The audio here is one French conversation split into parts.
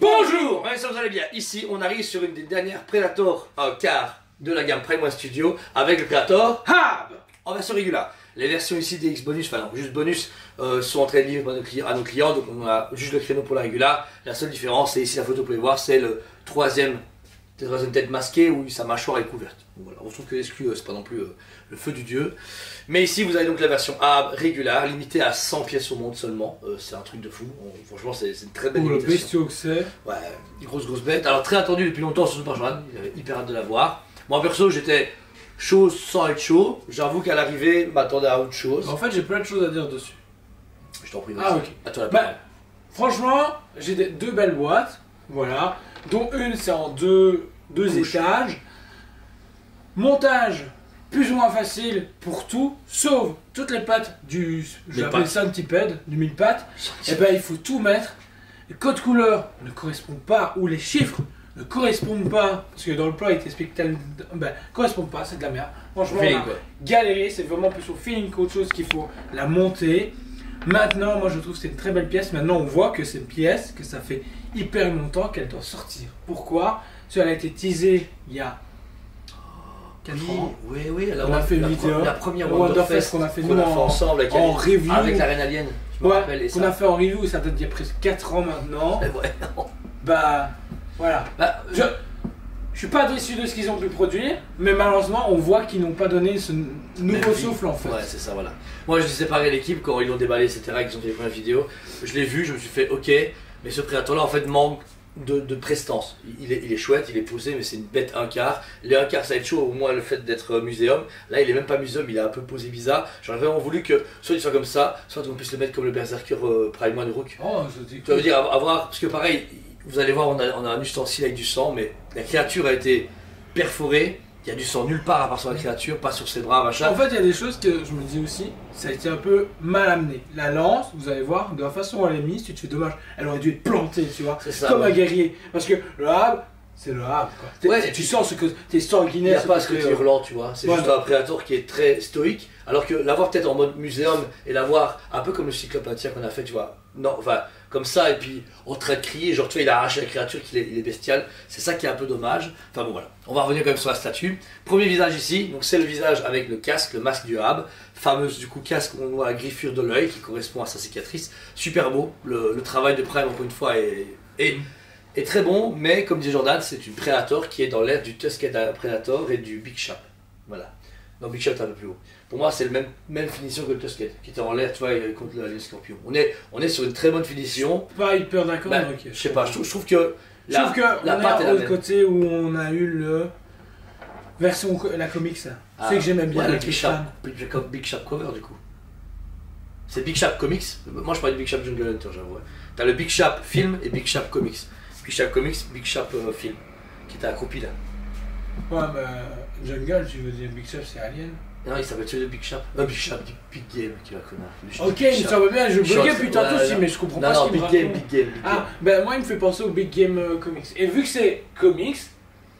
Bonjour, j'espère que vous allez bien. Ici, on arrive sur une des dernières Predator car de la gamme Prime One Studio avec le Predator Hab en version régulière. Les versions ici des X bonus, enfin non, juste bonus, sont en train de livrer à nos clients, donc on a juste le créneau pour la régulière. La seule différence, c'est ici la photo, vous pouvez voir, c'est le troisième tête masquée où sa mâchoire est couverte. Donc voilà, on trouve que l'exclu, c'est pas non plus le feu du dieu. Mais ici, vous avez donc la version A régulière, limitée à 100 pièces au monde seulement. C'est un truc de fou. Franchement, c'est une très belle le limitation. bestiau que c'est. Ouais, une grosse bête. Alors, très attendu depuis longtemps, surtout par Johan. Il avait hyper hâte de la voir. Moi, perso, j'étais chaud sans être chaud. J'avoue qu'à l'arrivée, m'attendais à autre chose. En fait, j'ai plein de choses à dire dessus. Je t'en prie, Ah, ok. à toi la parole. Franchement, j'ai deux belles boîtes. Voilà. Dont une, c'est en deux étages. Montage plus ou moins facile pour tout, sauf toutes les pattes du, j'appelle ça centipède, du mille pattes. Et ben il faut tout mettre. Le code couleur ne correspond pas, ou les chiffres ne correspondent pas, parce que dans le plan il t'explique correspondent pas, c'est de la merde. Franchement, on a galéré, c'est vraiment plus au feeling qu'autre chose qu'il faut la monter. Maintenant, moi je trouve que c'est une très belle pièce. Maintenant, on voit que c'est une pièce, que ça fait hyper longtemps qu'elle doit sortir. Pourquoi? Parce qu'elle a été teasée il y a 4 ans. Oui, alors on a fait une vidéo. La première Wonderfest qu'on a fait nous ensemble avec en review. Avec la reine alien. Ouais, qu'on a fait en review, ça date d'il y a presque 4 ans maintenant. Ouais, non. Bah, voilà. Je suis pas déçu de ce qu'ils ont pu produire, mais malheureusement, on voit qu'ils n'ont pas donné ce nouveau souffle en fait. Ouais, c'est ça, voilà. Moi, je séparé l'équipe quand ils l'ont déballé, etc., qu'ils ont fait les premières vidéos. Je l'ai vu, je me suis fait ok, mais ce Predator-là, en fait, manque de prestance. Il est chouette, il est posé, mais c'est une bête un quart. Les un quart, ça va être chaud, au moins le fait d'être muséum. Là, il est même pas muséum, il est un peu posé bizarre. J'aurais vraiment voulu que soit il soit comme ça, soit qu'on puisse le mettre comme le Berserker Prime One Rook. Oh, ça dit Ça veut dire avoir, parce que pareil, vous allez voir, on a un ustensile avec du sang, mais la créature a été perforée. Il y a du sang nulle part à part sur la créature, pas sur ses bras, machin. En fait, il y a des choses que je me dis aussi, ça a été un peu mal amené. La lance, vous allez voir, de la façon dont elle est mise, tu te fais dommage. Elle aurait dû être plantée, tu vois, ça, comme un guerrier. Parce que le hab, c'est le hab, quoi. Ouais, tu sens ce que t'es sanguinaire. Il n'y a pas ce côté hurlant, tu vois. C'est juste un Predator qui est très stoïque. Alors que l'avoir peut-être en mode muséum et l'avoir un peu comme le cyclope qu'on a fait, tu vois. Non, enfin, comme ça, et puis en train de crier, genre tu vois, il a arraché la créature, il est bestial. C'est ça qui est un peu dommage. Enfin bon, voilà. On va revenir quand même sur la statue. Premier visage ici, donc c'est le visage avec le casque, le masque du hab. Fameuse du coup casque, on voit la griffure de l'œil qui correspond à sa cicatrice. Super beau. Le travail de Prime, encore une fois, est très bon, mais comme dit Jordan, c'est une Predator qui est dans l'ère du Tusked Predator et du Big Shap. Voilà. Non, Big Shap est un peu plus haut. Pour moi, c'est la même finition que le Tusked, qui était en l'air, tu vois, contre le Scorpion. On est sur une très bonne finition. Pas hyper d'accord, ok. Je sais pas, je trouve que la patte est le côté où on a eu le version la comics, ça. C'est que j'aimais bien le Big Shap cover du coup. C'est Big Shap Comics. Moi, je parlais de Big Shap Jungle Hunter, j'avoue. T'as le Big Shap film et Big Shap Comics. Big Shap Comics, Big Shap film, qui était accroupi là. Ouais, mais Jungle, tu veux dire Big Shap, c'est Alien. Non, il s'appelle celui de Big Shap. Big Shap, Big Game, qui va connaître. Ok, ça va bien, je buguais putain tout aussi, mais je comprends pas ce qu'il me raconte. Big Game. Ah, ben moi, il me fait penser au Big Game Comics. Et vu que c'est comics,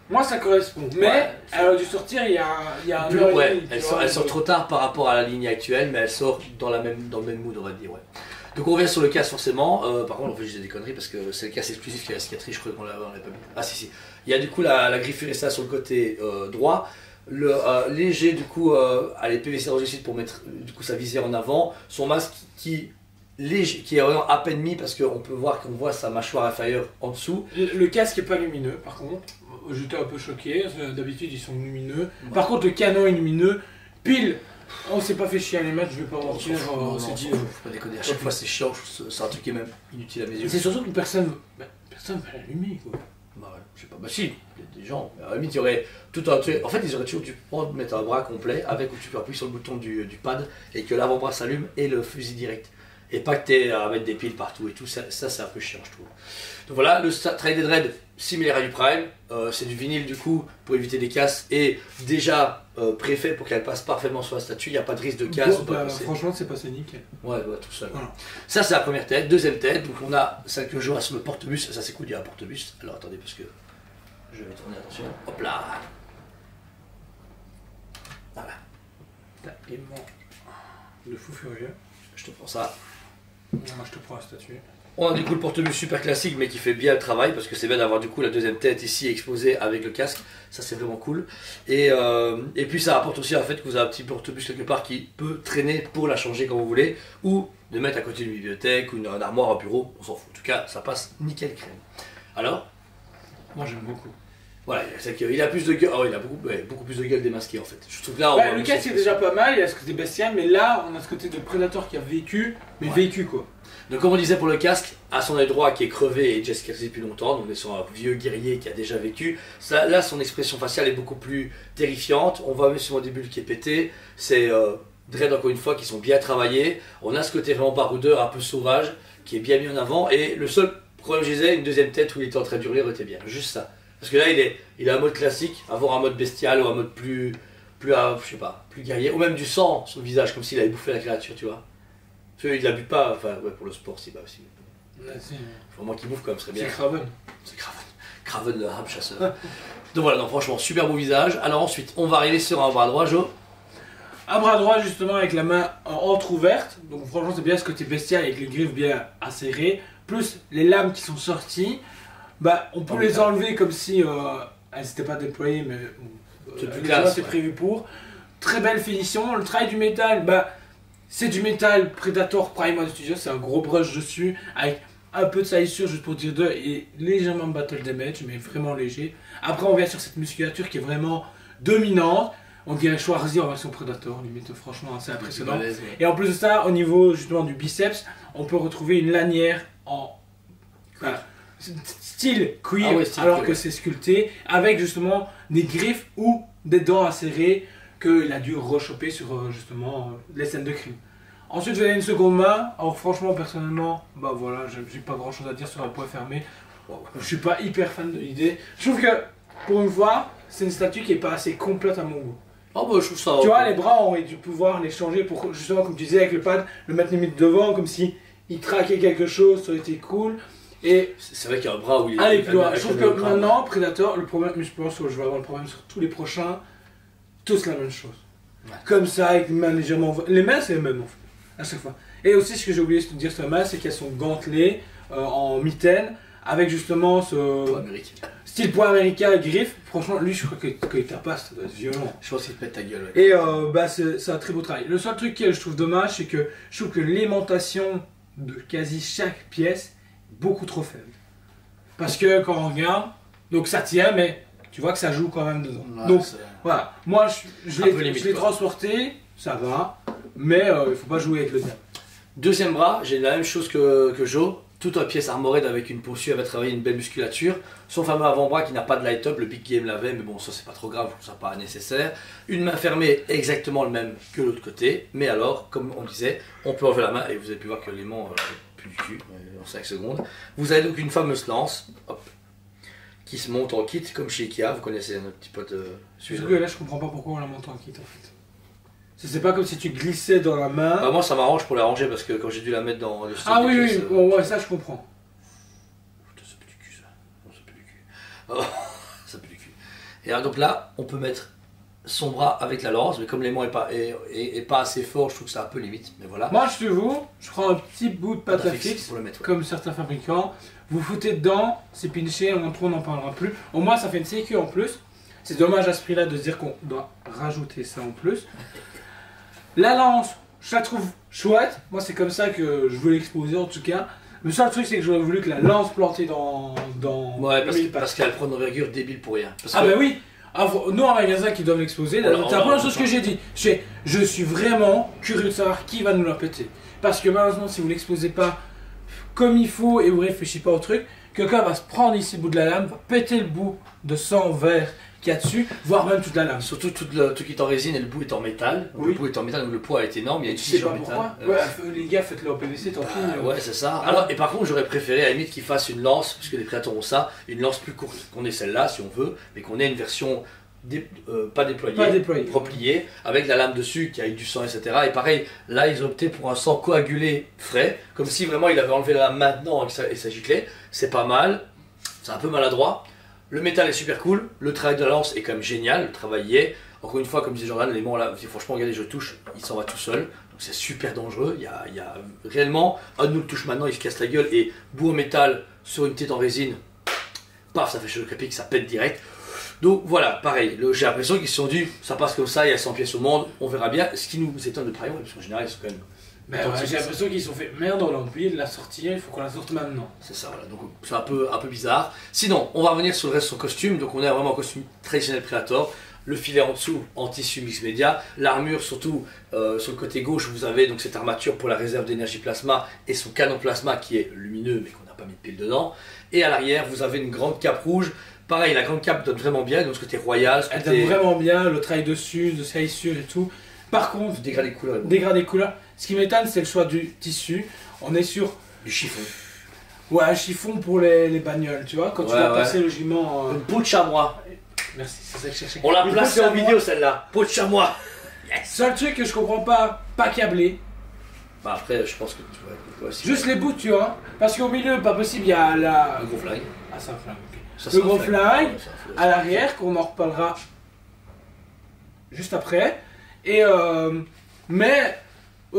moi ça correspond. Mais elle a dû sortir il y a un an. Ouais, elle sort trop tard par rapport à la ligne actuelle, mais elle sort dans le même mood, on va dire, ouais. Donc on revient sur le casque forcément, par contre on fait juste des conneries parce que c'est le casque exclusif qui a la cicatrice, je crois qu'on l'a pas mis. Ah si. Il y a du coup la griffure et ça sur le côté droit, le léger du coup à les PVC enregistrés pour mettre du coup sa visière en avant, son masque qui est vraiment à peine mis parce qu'on peut voir qu'on voit sa mâchoire inférieure en dessous. Le casque est pas lumineux par contre, j'étais un peu choqué, d'habitude ils sont lumineux. Ouais. Par contre le canon est lumineux, pile. On s'est pas fait chier à les mettre, je vais pas mentir. On s'est dit, faut pas déconner, à chaque fois c'est chiant, c'est un truc qui est même inutile à mes yeux. C'est surtout que personne va l'allumer quoi. Bah ouais, je sais pas, bah si, il y a des gens, mais à la limite il y aurait tout un truc, en fait ils auraient toujours dû mettre un bras complet avec où tu peux appuyer sur le bouton du pad et que l'avant-bras s'allume et le fusil direct. Et pas que tu aies à mettre des piles partout et tout, ça c'est un peu chiant je trouve. Donc voilà, le Trident Red similaire à du Prime, c'est du vinyle du coup pour éviter des casses et déjà préfet pour qu'elle passe parfaitement sur la statue, il n'y a pas de risque de casse. Franchement c'est passé nickel. Ouais, tout seul. Voilà. Ça c'est la première tête, deuxième tête, donc on a celle que je vois sur le porte-buste, ça c'est cool, il y a un porte-buste. Alors attendez parce que je vais tourner, attention, hop là. Voilà. Le fou furieux. Je te prends ça. Moi je te prends la statue. On a du coup le porte-bulle super classique mais qui fait bien le travail parce que c'est bien d'avoir du coup la deuxième tête ici exposée avec le casque, ça c'est vraiment cool. Et puis ça apporte aussi le fait que vous avez un petit porte-bulle quelque part qui peut traîner pour la changer quand vous voulez ou de mettre à côté d'une bibliothèque ou une armoire au bureau, on s'en fout. En tout cas ça passe nickel crème. Alors moi j'aime beaucoup. Voilà, c'est qu'il a plus de gueule, oh, il a beaucoup plus de gueule démasqué en fait. Je trouve que là, le casque c'est déjà pas mal, il y a ce côté bestial, mais là on a ce côté de Predator qui a vécu, mais vécu quoi. Donc comme on disait pour le casque, à son œil droit qui est crevé et Jessica depuis longtemps, donc on est sur un vieux guerrier qui a déjà vécu, ça, là son expression faciale est beaucoup plus terrifiante, on voit même sur mon début qui est pété, c'est Dread encore une fois qui sont bien travaillés, on a ce côté vraiment baroudeur, un peu sauvage, qui est bien mis en avant, et le seul problème je disais, une deuxième tête où il était en train de hurler était bien, juste ça. Parce que là il a un mode classique, avoir un mode bestial ou un mode plus je sais pas, plus guerrier, ou même du sang sur le visage, comme s'il avait bouffé la créature, tu vois. Parce qu'il la bute pas, enfin ouais, pour le sport si, bah aussi. Faut vraiment qu'il bouffe quand même, ce serait bien. C'est Kraven. C'est Kraven. Kraven le rap chasseur. Donc voilà, non, franchement, super beau visage. Alors ensuite, on va arriver sur un bras droit, Jo. Un bras droit justement avec la main entrouverte, donc franchement c'est bien ce côté bestial avec les griffes bien acérées, plus les lames qui sont sorties. Bah, on peut les enlever comme si elles n'étaient pas déployées, mais c'est prévu pour. Très belle finition. Le travail du métal, bah, c'est du métal Predator Primal Studio, c'est un gros brush dessus, avec un peu de salissure juste pour dire 2 et légèrement battle damage, mais vraiment léger. Après, on vient sur cette musculature qui est vraiment dominante. On dirait Schwarzy en version Predator, limite franchement assez impressionnant. Balèze, ouais. Et en plus de ça, au niveau justement du biceps, on peut retrouver une lanière en style cuir, alors que c'est sculpté, avec justement des griffes ou des dents acérées qu'il a dû rechoper sur justement les scènes de crime. Ensuite, vous avez une seconde main. Alors franchement, personnellement, bah voilà, j'ai pas grand chose à dire sur un point fermé. Je suis pas hyper fan de l'idée. Je trouve que pour une fois, c'est une statue qui est pas assez complète à mon goût. Oh bah je trouve ça. Tu vois, les bras, on aurait dû pouvoir les changer pour justement, comme tu disais, avec le pad, le mettre limite devant, comme si il traquait quelque chose, ça aurait été cool. Et c'est vrai qu'il y a un bras où il est. Allez plus loin. Je trouve que maintenant, Predator, le problème, mais je pense que je vais avoir le problème sur tous les prochains, tous la même chose. Ouais. Comme ça, avec les mains légèrement. Les mains, c'est les mêmes en fait, à chaque fois. Et aussi, ce que j'ai oublié de dire sur la main, c'est qu'elles sont gantelées en mitaine, avec justement ce. Style poing américain, griffe. Franchement, lui, je crois qu'il tapasse, ça doit être violent. Je pense qu'il te pète ta gueule. Ouais. Et bah, c'est un très beau travail. Le seul truc que je trouve dommage, c'est que je trouve que l'aimantation de quasi chaque pièce beaucoup trop faible. Parce que quand on regarde, donc ça tient, mais tu vois que ça joue quand même dedans. Ouais, donc voilà, moi je l'ai transporté, ça va, mais il faut pas jouer avec le diable. Deuxième bras, j'ai la même chose que Joe, toute une pièce armorée avec une posture, avait travaillé une belle musculature. Son fameux avant-bras qui n'a pas de light-up, le Big Game l'avait, mais bon, ça c'est pas trop grave, je trouve ça pas nécessaire. Une main fermée, exactement le même que l'autre côté, mais alors, comme on disait, on peut enlever la main et vous avez pu voir que l'aimant plus du cul en 5 secondes. Vous avez donc une fameuse lance, hop, qui se monte en kit comme chez Ikea, vous connaissez notre petit pote là je comprends pas pourquoi on la monte en kit en fait. C'est pas comme si tu glissais dans la main. Bah moi ça m'arrange pour la ranger parce que quand j'ai dû la mettre dans le stock. Ah oui, oui, bon, ouais, ça je comprends. Putain, ça pue du cul ça. Non, ça pue du cul. Oh, ça pue du cul. Et alors, donc là, on peut mettre son bras avec la lance, mais comme l'aimant est pas assez fort, je trouve que c'est un peu limite. Mais voilà. Moi je te vous, je prends un petit bout de pâte à fixe, pour le mettre, ouais. Comme certains fabricants. Vous foutez dedans, c'est pinché, on n'en parlera plus. Au moins ça fait une sécu en plus. C'est dommage à ce prix là de se dire qu'on doit rajouter ça en plus. La lance, je la trouve chouette. Moi, c'est comme ça que je voulais l'exposer en tout cas. Le seul truc, c'est que j'aurais voulu que la lance plantée dans ouais, parce qu'elle prend une envergure débile pour rien. Parce que... bah oui. Nous, en magasin qui doivent l'exposer, c'est la première chose que j'ai dit. Je suis vraiment curieux de savoir qui va nous la péter. Parce que malheureusement, si vous ne l'exposez pas comme il faut et vous ne réfléchissez pas au truc, quelqu'un va se prendre ici le bout de la lame, va péter le bout de sang vert qu'il y a dessus, voire même toute la lame. Surtout tout qui est en résine et le bout est en métal. Oui. Le bout est en métal, donc le poids est énorme, il y a une tige en métal. Ouais, les gars, faites-le en PVC, tant pis. Ouais, c'est ça. Alors, et par contre, j'aurais préféré à la limite qu'ils fassent une lance, parce que les Predators ont ça, une lance plus courte, qu'on ait celle-là si on veut, mais qu'on ait une version pas déployée, repliée, avec la lame dessus qui a eu du sang, etc. Et pareil, là, ils ont opté pour un sang coagulé frais, comme si vraiment il avait enlevé la lame maintenant et ça giclait. C'est pas mal, c'est un peu maladroit. Le métal est super cool, le travail de la lance est quand même génial, le travail y est. Encore une fois, comme disait Jordan, l'aimant là, franchement, regardez, je touche, il s'en va tout seul. Donc c'est super dangereux. Il y a réellement, un de nous le touche maintenant, il se casse la gueule et bout en métal sur une tête en résine, paf, ça fait choc à pic, ça pète direct. Donc voilà, pareil, j'ai l'impression qu'ils se sont dit, ça passe comme ça, il y a 100 pièces au monde, on verra bien. Ce qui nous étonne de Primal, parce qu'en général, ils sont quand même. Mais ouais, j'ai l'impression qu'ils se sont fait merde, on a oublié de la sortir, il faut qu'on la sorte maintenant. C'est ça, voilà, donc c'est un peu bizarre. Sinon, on va revenir sur le reste de son costume, donc on est vraiment en costume traditionnel Predator. Le filet en dessous en tissu mix média, l'armure surtout sur le côté gauche vous avez donc cette armature pour la réserve d'énergie plasma et son canon plasma qui est lumineux mais qu'on n'a pas mis de pile dedans. Et à l'arrière vous avez une grande cape rouge. Pareil, la grande cape donne vraiment bien, donc ce côté royal. Elle donne vraiment bien, le travail dessus, de salissure et tout. Par contre, dégradé couleur. Dégradé couleur. Ce qui m'étonne, c'est le choix du tissu. On est sur du chiffon. Ouais, un chiffon pour les bagnoles, tu vois, quand tu vas passer le giment. Une peau de chamois. Merci, c'est ça que je cherchais. On l'a placé en vidéo celle-là. Peau de chamois. Yes. Seul truc que je comprends pas câblé. Bah après, je pense que tu vois. Juste les bouts, tu vois. Parce qu'au milieu, pas possible, il y a la. Le gros flingue. Ah, c'est un flingue, ok. Le gros flingue, à l'arrière, qu'on en reparlera juste après. Et mais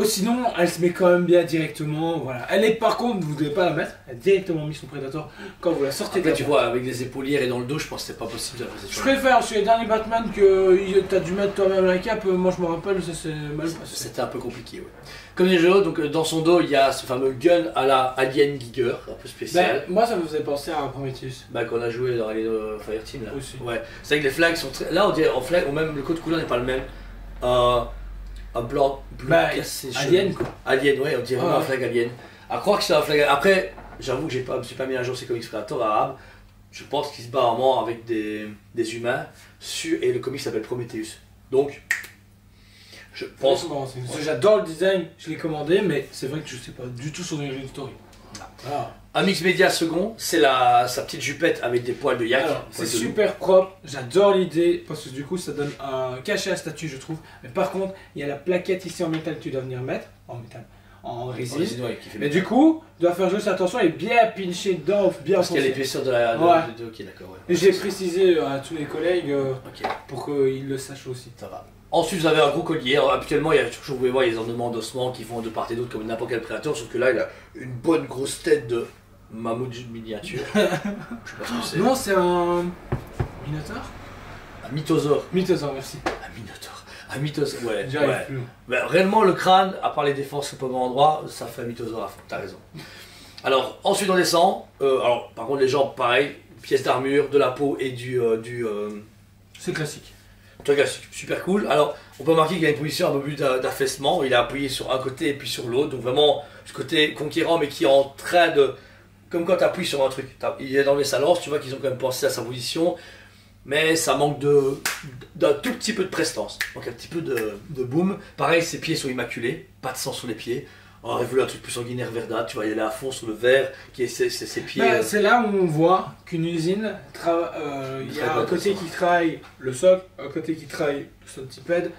sinon, elle se met quand même bien directement. Voilà. Elle est par contre, vous ne devez pas la mettre. Elle est directement mise sous Predator quand vous la sortez. Après, tu vois, avec des épaulières et dans le dos, je pense que c'est pas possible. Je préfère sur les derniers Batman que t'as dû mettre toi-même la cape. Moi, je me rappelle, ça s'est mal passé. C'était un peu compliqué, ouais. Comme des jeux, donc dans son dos, il y a ce fameux gun à la Alien Giger, un peu spécial. Moi, ça me faisait penser à Prometheus. Bah, qu'on a joué dans Alien Fireteam là. Aussi. Ouais. C'est vrai que les flags sont très. Là, on dirait en flag, ou même le code couleur n'est pas le même. Un blanc, bleu cassé. Alien quoi. Alien, ouais, on dirait vraiment un flag Alien. À croire que c'est un flag. Après, j'avoue que je me suis pas mis à jour ces comics Predator arabes. Je pense qu'il se bat vraiment avec des humains. Et le comic s'appelle Prometheus. Donc, je pense. J'adore le design, je l'ai commandé, mais c'est vrai que je sais pas du tout son origin story. Un mix média second, c'est sa petite jupette avec des poils de yak. C'est super propre, j'adore l'idée parce que du coup ça donne un cachet à statue je trouve. Mais par contre, il y a la plaquette ici en métal que tu dois venir mettre, en résine. Ouais, mais du coup, tu dois faire juste attention et bien pincher dedans, bien parce qu'il y a l'épaisseur de la. Ok, d'accord. Ouais. Et j'ai précisé à tous les collègues pour qu'ils le sachent aussi. Ça va. Ensuite, vous avez un gros collier. Alors, habituellement, il y a toujours, vous pouvez voir, les ornements d'ossements qui vont de part et d'autre comme n'importe quel prédateur, sauf que là, il a une bonne grosse tête de mammouth miniature. Je sais pas ce que c'est. Non, c'est un minotaure. Un mythosaure. Mythosaure, merci. Un minotaure. Un mythosaure, ouais. Plus. Ben, réellement, le crâne, à part les défenses au pas bon endroit, ça fait un mythosaure à fond. T'as raison. Alors, ensuite, on descend. Alors, par contre, les jambes, pareil, pièces d'armure, de la peau et du. C'est classique. Super cool. Alors, on peut remarquer qu'il a une position un peu plus d'affaissement. Il est appuyé sur un côté et puis sur l'autre. Donc, vraiment, ce côté conquérant, mais qui est en train de. Comme quand tu appuies sur un truc. Il est dans sa lance, tu vois qu'ils ont quand même pensé à sa position. Mais ça manque d'un tout petit peu de prestance. Donc, un petit peu de boom. Pareil, ses pieds sont immaculés. Pas de sang sur les pieds. On aurait voulu un truc plus sanguinaire, verdâtre. Tu vas y aller à fond sur le vert, qui est ses pieds. C'est là où on voit qu'une usine, il y a un côté qui travaille le socle, un côté qui travaille le centipède,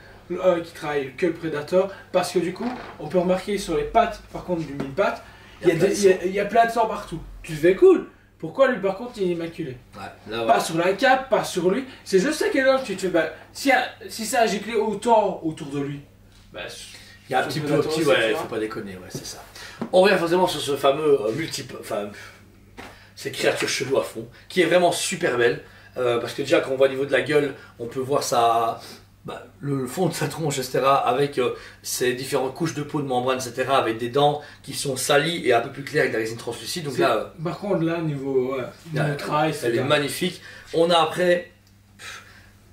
un qui travaille que le prédateur. Parce que du coup, on peut remarquer sur les pattes, par contre, du mille pattes, il y a plein de sang partout. Tu te fais cool. Pourquoi lui, par contre, il est immaculé? Pas sur la cape, pas sur lui. C'est juste ça qui est là. Tu te fais, si ça a giclé autant autour de lui, il y a un petit peu petit, ouais, il faut pas déconner, ouais, c'est ça. On revient forcément sur ce fameux ces créatures cheloues à fond, qui est vraiment super belle, parce que déjà quand on voit au niveau de la gueule, on peut voir le fond de sa tronche, etc., avec ses différentes couches de peau, de membrane, etc., avec des dents qui sont salies et un peu plus claires avec de la résine translucide. Donc là, par contre, là, niveau travail, elle est magnifique. On a après.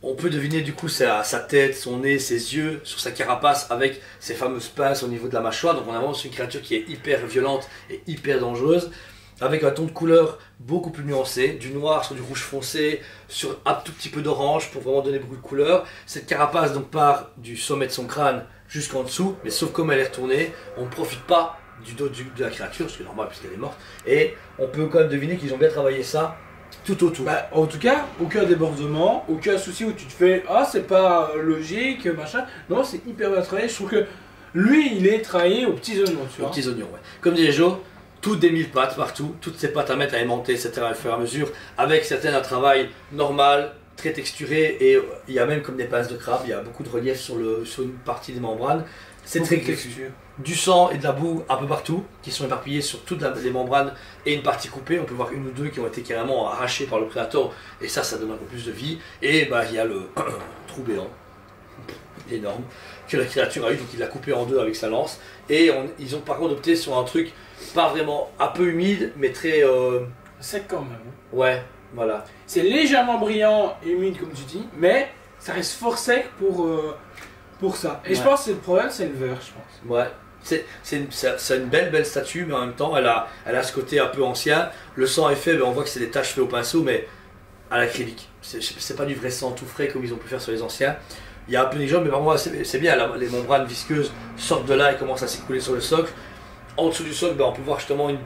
On peut deviner du coup sa tête, son nez, ses yeux, sur sa carapace avec ces fameuses pinces au niveau de la mâchoire. Donc on a vraiment une créature qui est hyper violente et hyper dangereuse, avec un ton de couleur beaucoup plus nuancé, du noir sur du rouge foncé, sur un tout petit peu d'orange pour vraiment donner beaucoup de couleur. Cette carapace donc part du sommet de son crâne jusqu'en dessous, mais sauf comme elle est retournée, on ne profite pas du dos de la créature, ce qui est normal puisqu'elle est morte. Et on peut quand même deviner qu'ils ont bien travaillé ça tout autour. En tout cas, aucun débordement, aucun souci où tu te fais c'est pas logique, machin. Non, c'est hyper bien travaillé. Je trouve que lui, il est travaillé aux petits oignons, tu vois. Aux petits oignons, ouais. Comme dit Joe, toutes des mille pattes partout, toutes ces pattes à mettre à aimanter, etc. à fur et à mesure, avec certaines un travail normal, très texturé, et il y a même comme des pinces de crabe, il y a beaucoup de relief sur une partie des membranes. C'est très griffu. Du sang et de la boue un peu partout, qui sont éparpillés sur toutes les membranes et une partie coupée. On peut voir une ou deux qui ont été carrément arrachées par le prédateur, et ça donne un peu plus de vie. Et bah il y a le trou béant, énorme, que la créature a eu, donc il l'a coupé en deux avec sa lance. Et ils ont par contre opté sur un truc pas vraiment un peu humide, mais très sec quand même. Ouais, voilà. C'est légèrement brillant et humide comme tu dis, mais ça reste fort sec pour ça. Et je pense que le problème, c'est le verre, je pense. Ouais. C'est une belle statue, mais en même temps, elle a ce côté un peu ancien. Le sang est fait, on voit que c'est des taches faites au pinceau, mais à l'acrylique. C'est pas du vrai sang tout frais comme ils ont pu faire sur les anciens. Il y a un peu des gens, mais vraiment, c'est bien. Les membranes visqueuses sortent de là et commencent à s'écouler sur le socle. En dessous du socle, on peut voir justement une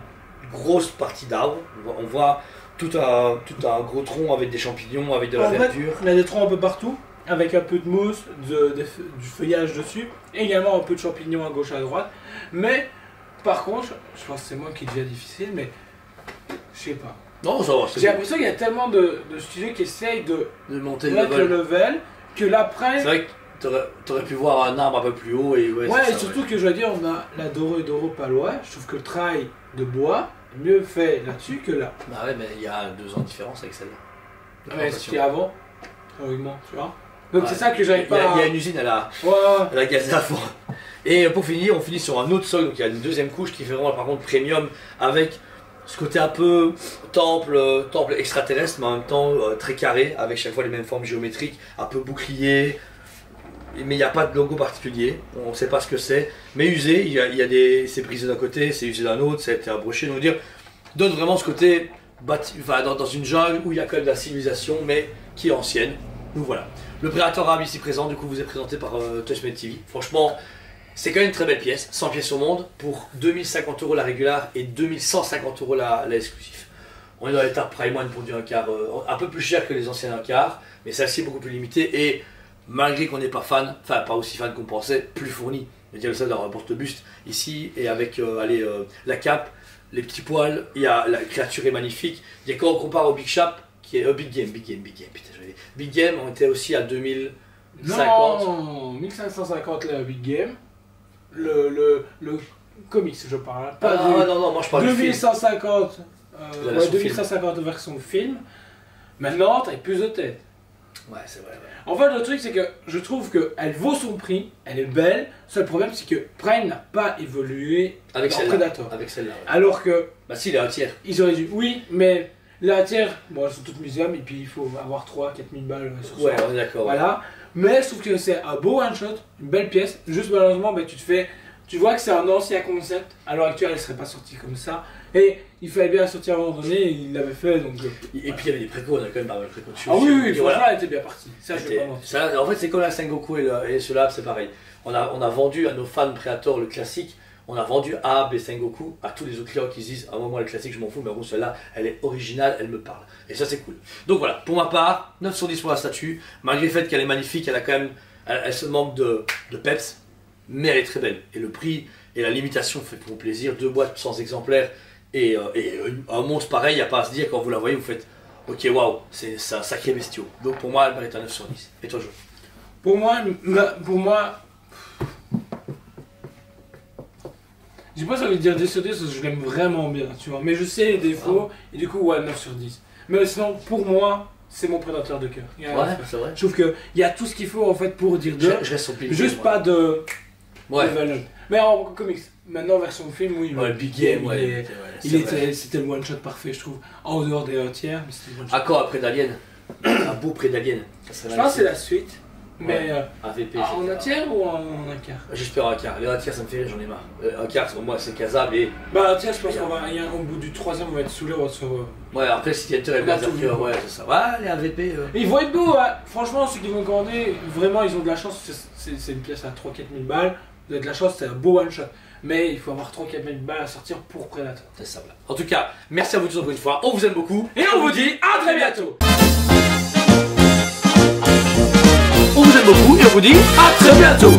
grosse partie d'arbre. On voit tout un gros tronc avec des champignons, avec de la verdure. Il y a des troncs un peu partout, avec un peu de mousse, du feuillage dessus, et également un peu de champignons à gauche à droite. Mais par contre, je pense que c'est moi qui devient difficile, mais je sais pas. Non, ça va. J'ai l'impression qu'il y a tellement de studios qui essayent de monter le level que l'après. C'est vrai que t'aurais pu voir un arbre un peu plus haut et ouais, et surtout que je veux dire, on a la Doro Palois. Je trouve que le travail de bois est mieux fait là-dessus que là. Bah ouais, mais il y a 2 ans de différence avec celle-là. Mais ce qui est avant, théoriquement, tu vois. Donc c'est ça que j'arrive pas. Il y a une usine, elle a gazé à fond. Et pour finir, on finit sur un autre socle, donc il y a une deuxième couche qui fait vraiment par contre premium avec ce côté un peu temple extraterrestre, mais en même temps très carré, avec chaque fois les mêmes formes géométriques, un peu bouclier, mais il n'y a pas de logo particulier, on ne sait pas ce que c'est, mais usé, c'est brisé d'un côté, c'est usé d'un autre, ça a été abroché, donc dire, donne vraiment ce côté dans une jungle où il y a quand même de la civilisation, mais qui est ancienne. Donc voilà. Le Predator Arm ici présent, du coup, vous est présenté par Touchmade TV. Franchement, c'est quand même une très belle pièce, 100 pièces au monde, pour 2050 € la régulière et 2150 € la exclusif. On est dans l'état Prime One pour du 1/4, un peu plus cher que les anciens 1/4, mais celle-ci est beaucoup plus limitée et malgré qu'on n'est pas fan, enfin pas aussi fan qu'on pensait, plus fourni. Je veux dire, le seul d'avoir un porte-buste ici et avec la cape, les petits poils, la créature est magnifique. Et quand on compare au Big Shop, qui est Big Game, putain, Big Game, on était aussi à 2050. Non, 1550 la Big Game. Le comics, je parle. Pas non, moi je parle 2150, 2150 version film. Maintenant, t'as plus de tête. Ouais, c'est vrai. Ouais. En fait, le truc, c'est que je trouve qu'elle vaut son prix, elle est belle. Seul problème, c'est que Prime n'a pas évolué avec dans Predator. Avec celle-là. Ouais. Alors que. Bah, si, il est un tiers. Ils auraient dû. Oui, mais la tiers, bon, elles sont toutes muséum et puis il faut avoir 3-4 000 balles sur ça. Ouais, on est d'accord. Voilà. Mais je trouve que c'est un beau one-shot, une belle pièce. Juste malheureusement, tu vois que c'est un ancien concept. À l'heure actuelle, elle ne serait pas sortie comme ça. Et il fallait bien la sortir à un moment donné, et il l'avait fait. Donc... Et puis il y avait des précos, on a quand même pas mal de précos dessus. Ah oui, franchement, elle était bien partie. Ça, je ça, en fait, c'est comme la Sengoku et cela, c'est pareil. On a vendu à nos fans Predator le classique. On a vendu Abe et Sengoku à tous les autres clients qui se disent: ah, moi, le classique, je m'en fous, mais bon, celle-là, elle est originale, elle me parle. Et ça, c'est cool. Donc voilà, pour ma part, 9 sur 10 pour la statue. Malgré le fait qu'elle est magnifique, elle a quand même. Elle se manque de peps, mais elle est très belle. Et le prix et la limitation fait pour plaisir. 2 boîtes, 100 exemplaires et un monstre pareil, il n'y a pas à se dire, quand vous la voyez, vous faites: ok, waouh, c'est un sacré bestiau. Donc pour moi, elle mérite un 9 sur 10. Et toi, Jo? Pour moi, j'ai pas envie de dire 10 sur 10 parce que je l'aime vraiment bien, tu vois. Mais je sais les défauts, et du coup, ouais, 9 sur 10. Mais sinon, pour moi, c'est mon prédateur de cœur. Ouais, c'est vrai. Je trouve qu'il y a tout ce qu'il faut en fait pour dire deux. Je reste sur Big Juste Game, pas de. Ouais. De mais en comics, maintenant version film, oui. Ouais, Big Game, ouais. C'était le one shot parfait, je trouve. En dehors des tiers, mais c'était le one shot. Accord après d'Alien. Un beau près d'Alien. Je pense que c'est la suite. Mais AVP, en un tiers ou en un quart? J'espère un quart. Les un tiers, ça me fait rire, j'en ai marre. Un quart, pour moi, c'est casable et. Bah, un tiers, je pense qu'au bout du troisième, on va être saoulé, on va se. Ouais, après, si Hunter et Berserker, ouais, c'est ça. Ouais, les AVP. Ils vont être beaux, hein. Franchement, ceux qui vont commander, vraiment, ils ont de la chance. C'est une pièce à 3-4 000 balles. Vous avez de la chance, c'est un beau one shot. Mais il faut avoir 3-4 000 balles à sortir pour Predator. C'est ça, voilà. En tout cas, merci à vous tous encore une fois. On vous aime beaucoup. Et on vous dit à très bientôt. On vous aime beaucoup et on vous dit à très bientôt.